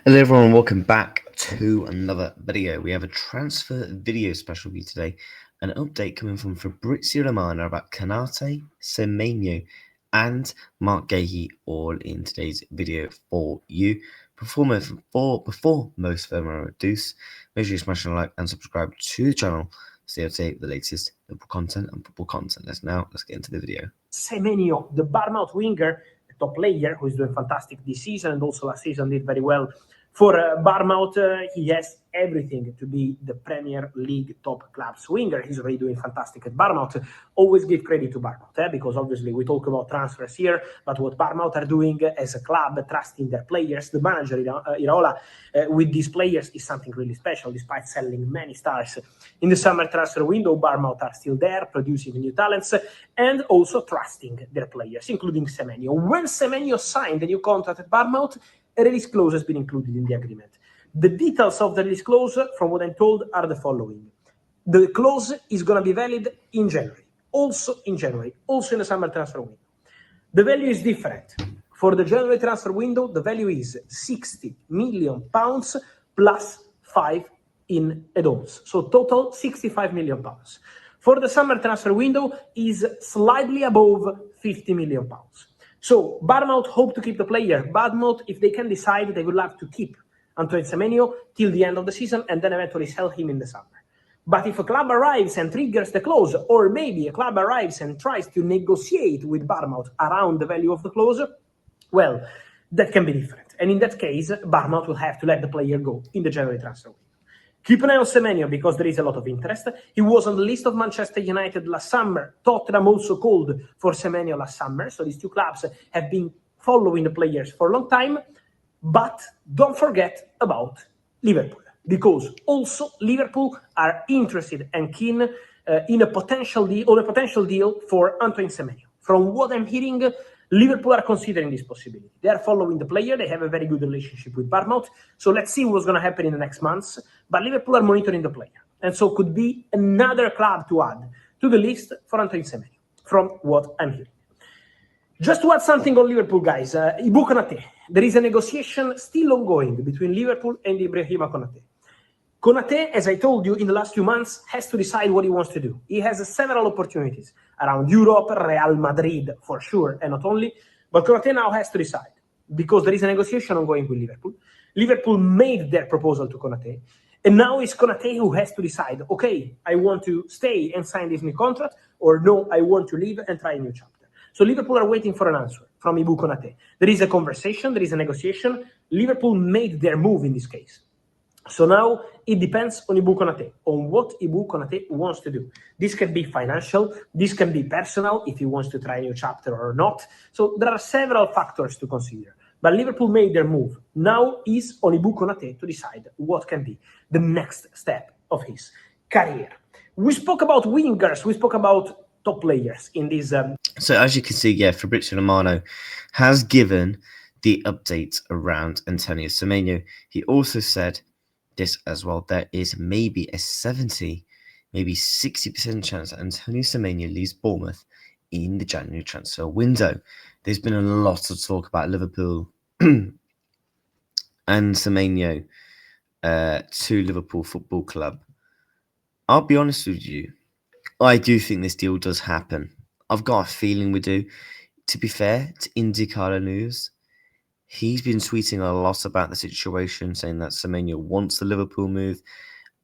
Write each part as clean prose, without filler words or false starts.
Hello everyone, welcome back to another video. We have a transfer video special for you today. An update coming from Fabrizio Romano about Konate, Semenyo and Mark Gahey all in today's video for you. Before most further ado, make sure you smash a like and subscribe to the channel to stay up to date with the latest Liverpool content and football content. Let's get into the video. Semenyo, the Bournemouth winger, a top player who is doing fantastic this season and also last season did very well for Bournemouth. He has everything to be the Premier League top club's winger. He's already doing fantastic at Bournemouth. Always give credit to Bournemouth, because obviously we talk about transfers here, but what Bournemouth are doing as a club, trusting their players, the manager Iraola, with these players is something really special. Despite selling many stars in the summer transfer window, Bournemouth are still there, producing new talents and also trusting their players, including Semenyo. When Semenyo signed a new contract at Bournemouth, a release clause has been included in the agreement. The details of the release clause, from what I'm told, are the following. The clause is going to be valid in January, also in the summer transfer window. The value is different. For the January transfer window, the value is £60 million plus 5 in add-ons. So total £65 million. For the summer transfer window is slightly above £50 million. So Bournemouth hope to keep the player. Bournemouth, if they can decide, they would love to keep Antoine Semenyo till the end of the season and then eventually sell him in the summer. But if a club arrives and triggers the clause, or maybe a club arrives and tries to negotiate with Bournemouth around the value of the clause, well, that can be different. And in that case, Bournemouth will have to let the player go in the January transfer window. Keep an eye on Semenyo because there is a lot of interest. He was on the list of Manchester United last summer. Tottenham also called for Semenyo last summer. So these two clubs have been following the players for a long time. But don't forget about Liverpool, because also Liverpool are interested and keen in a potential deal for Antoine Semenyo. From what I'm hearing, Liverpool are considering this possibility. They are following the player. They have a very good relationship with Bournemouth. So let's see what's going to happen in the next months. But Liverpool are monitoring the player. And so could be another club to add to the list for Antoine Semenyo, from what I'm hearing. Just to add something on Liverpool, guys, Ibu Konate. There is a negotiation still ongoing between Liverpool and Ibrahima Konate. Konate, as I told you, in the last few months, has to decide what he wants to do. He has several opportunities around Europe, Real Madrid for sure, and not only. But Konate now has to decide because there is a negotiation ongoing with Liverpool. Liverpool made their proposal to Konate, and now it's Konate who has to decide, okay, I want to stay and sign this new contract, or no, I want to leave and try a new chapter. So Liverpool are waiting for an answer from Ibu Konate. There is a conversation, there is a negotiation. Liverpool made their move in this case. So now it depends on Ibu Konate, on what Ibu Konate wants to do. This can be financial, this can be personal, if he wants to try a new chapter or not. So there are several factors to consider. But Liverpool made their move. Now is on Ibu Konate to decide what can be the next step of his career. We spoke about wingers, we spoke about top players in this. So as you can see, Fabrizio Romano has given the updates around Antonio Semenyo. He also said this as well. There is maybe a 70, maybe 60% chance that Antonio Semenyo leaves Bournemouth in the January transfer window. There's been a lot of talk about Liverpool and Semenyo to Liverpool Football Club. I'll be honest with you, I do think this deal does happen. I've got a feeling we do. To be fair to IndyCar News, he's been tweeting a lot about the situation, saying that Semenyo wants the Liverpool move,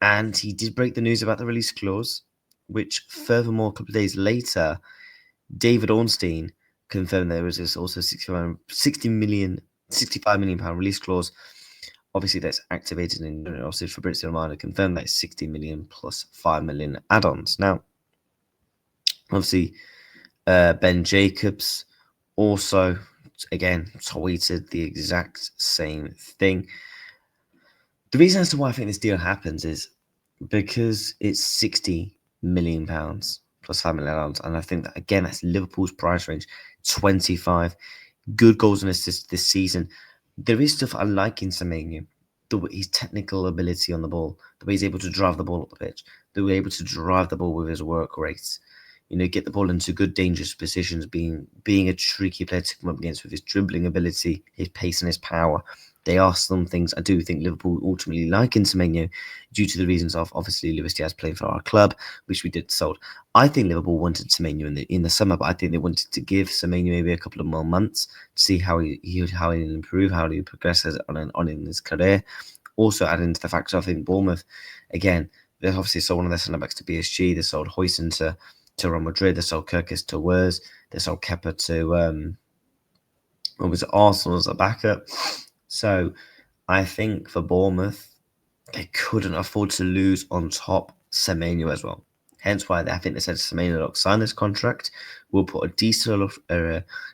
and he did break the news about the release clause, which furthermore, a couple of days later, David Ornstein confirmed there was this also £65 million release clause. Obviously, that's activated, and obviously Fabrizio Romano confirmed that it's 60 million plus 5 million add-ons. Now, obviously, Ben Jacobs also, again, tweeted the exact same thing. The reason as to why I think this deal happens is because it's £60 million plus 5 million add-ons, and I think that, again, that's Liverpool's price range, 25. Good goals and assists this season. There is stuff I like in Semenyo. His technical ability on the ball, the way he's able to drive the ball up the pitch, the way he's able to drive the ball with his work rates. get the ball into good, dangerous positions, being a tricky player to come up against with his dribbling ability, his pace, and his power. They are some things I do think Liverpool ultimately like in Semenyo, due to the reasons of obviously Luis Diaz playing for our club, which we did sold. I think Liverpool wanted Semenyo in the summer, but I think they wanted to give Semenyo maybe a couple of more months to see how he'll improve, how he progresses on in his career. Also, adding to the fact I think Bournemouth, again, they obviously sold one of their centre backs to PSG. They sold Huijsen to Real Madrid. They sold Kirkis to Wers. They sold Kepa to what was it, Arsenal as a backup. So I think for Bournemouth, they couldn't afford to lose on top Semenyo as well. Hence why I think they said to Semenyo, look, sign this contract. We'll put a decent,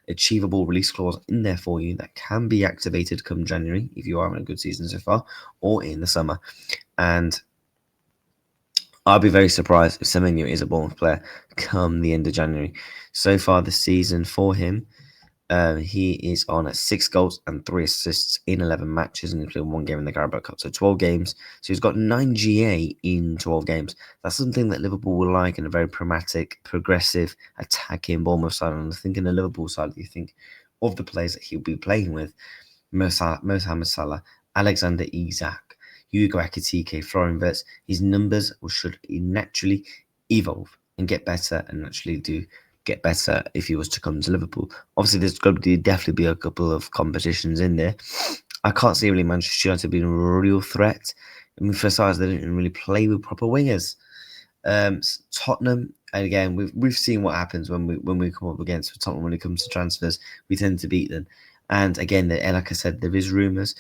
achievable release clause in there for you that can be activated come January if you are having a good season so far, or in the summer. And I'll be very surprised if Semenyo is a Bournemouth player come the end of January. So far this season for him, he is on 6 goals and 3 assists in 11 matches, including 1 game in the Carabao Cup. So 12 games. So he's got 9 GA in 12 games. That's something that Liverpool will like in a very pragmatic, progressive, attacking Bournemouth side. And I think in the Liverpool side, you think of the players that he'll be playing with: Mohamed Salah, Alexander Isak, Hugo Ekitike, Florian Wirtz. His numbers should naturally evolve and get better, and naturally get better if he was to come to Liverpool. Obviously, there's going to definitely be a couple of competitions in there. I can't see really Manchester United being a real threat. I mean, for size, they didn't really play with proper wingers. Tottenham, and again, we've seen what happens when we come up against Tottenham when it comes to transfers. We tend to beat them. And again, like I said, there is rumours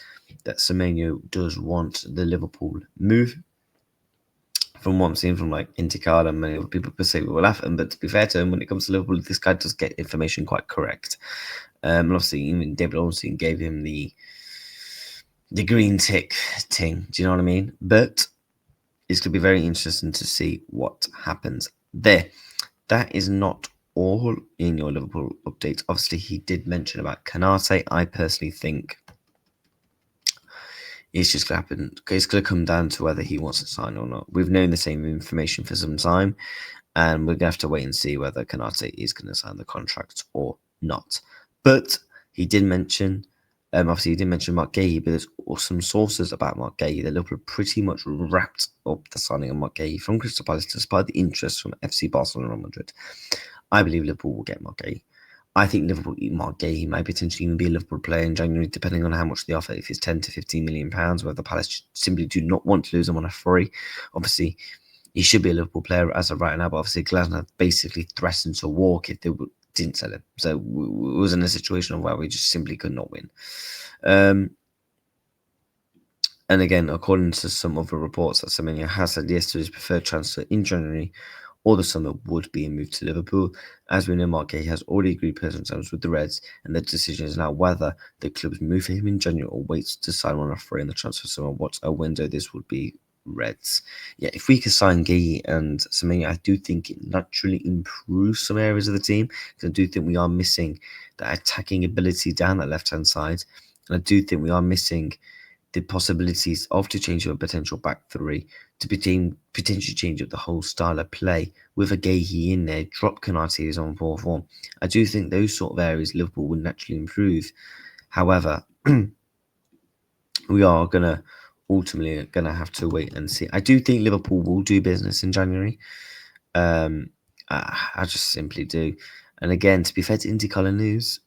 that Semenyo does want the Liverpool move. From what I'm seeing from like Intikal and many other people per se will laugh at him, but to be fair to him, when it comes to Liverpool, this guy does get information quite correct. And obviously, even David Ornstein gave him the green tick thing. Do you know what I mean? But it's going to be very interesting to see what happens there. That is not all in your Liverpool updates. Obviously, he did mention about Kanate. I personally think it's just going to happen. It's going to come down to whether he wants to sign or not. We've known the same information for some time, and we're going to have to wait and see whether Kanate is going to sign the contract or not. But he did mention, obviously, he did mention Mark Gahey, but there's some sources about Mark Gahey that Liverpool pretty much wrapped up the signing of Mark Gahey from Crystal Palace despite the interest from FC Barcelona and Real Madrid. I believe Liverpool will get Mark Gahey. I think Mark Gahey might potentially even be a Liverpool player in January, depending on how much they offer. If it's 10 to 15 million pounds, whether Palace simply do not want to lose him on a free. Obviously, he should be a Liverpool player as of right now, but obviously Glasner basically threatened to walk if they didn't sell him. So it was in a situation where we just simply could not win. And again, according to some other reports, that Semenyo has said yes to his preferred transfer in January or the summer would be a move to Liverpool. As we know, Mark Gahey has already agreed personal terms with the Reds, and the decision is now whether the clubs move for him in January or wait to sign one off free in the transfer summer. What a window this would be, Reds. Yeah, if we could sign Gahey and Semenyo, I do think it naturally improves some areas of the team, because I do think we are missing that attacking ability down that left-hand side, and I do think we are missing the possibilities of to change a potential back three, to potentially change up the whole style of play with a Gahey in there, drop Kanate is on poor form. I do think those sort of areas Liverpool would naturally improve. However, we are ultimately gonna have to wait and see. I do think Liverpool will do business in January. I just simply do. And again, to be fair to Indy News,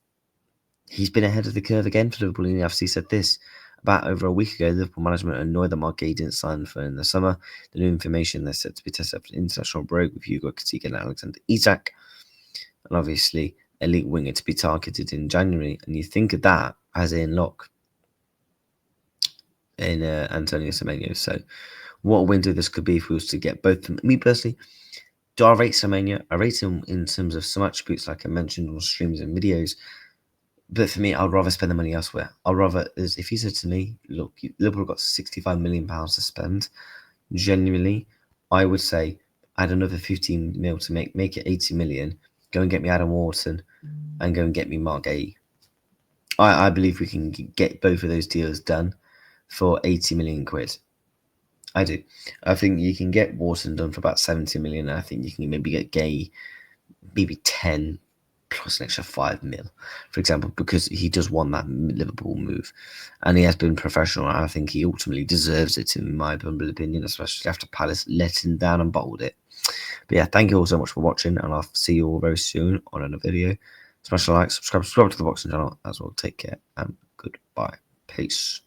he's been ahead of the curve again for Liverpool, and the FC said this. About over a week ago, Liverpool management annoyed that Mark Gahey didn't sign for in the summer. The new information they're set to be tested after international break with Hugo Ekitike and Alexander Isak. And obviously, elite winger to be targeted in January. And you think of that as in lock in Antonio Semenyo. So what a window this could be if we was to get both of them. Me personally, do I rate Semenyo? I rate him in terms of some attributes like I mentioned on streams and videos. But for me, I'd rather spend the money elsewhere. I'd rather, if you said to me, look, Liverpool got £65 million to spend, genuinely, I would say add another 15 mil to make it 80 million. Go and get me Adam Wharton and go and get me Mark Gahey. I believe we can get both of those deals done for 80 million quid. I do. I think you can get Wharton done for about 70 million. I think you can maybe get Gahey maybe 10 plus an extra 5 mil, for example, because he does want that Liverpool move, and he has been professional, and I think he ultimately deserves it, in my humble opinion, especially after Palace let him down and bottled it. But yeah, thank you all so much for watching, and I'll see you all very soon on another video. Smash a like, subscribe to the boxing channel as well. Take care and goodbye. Peace.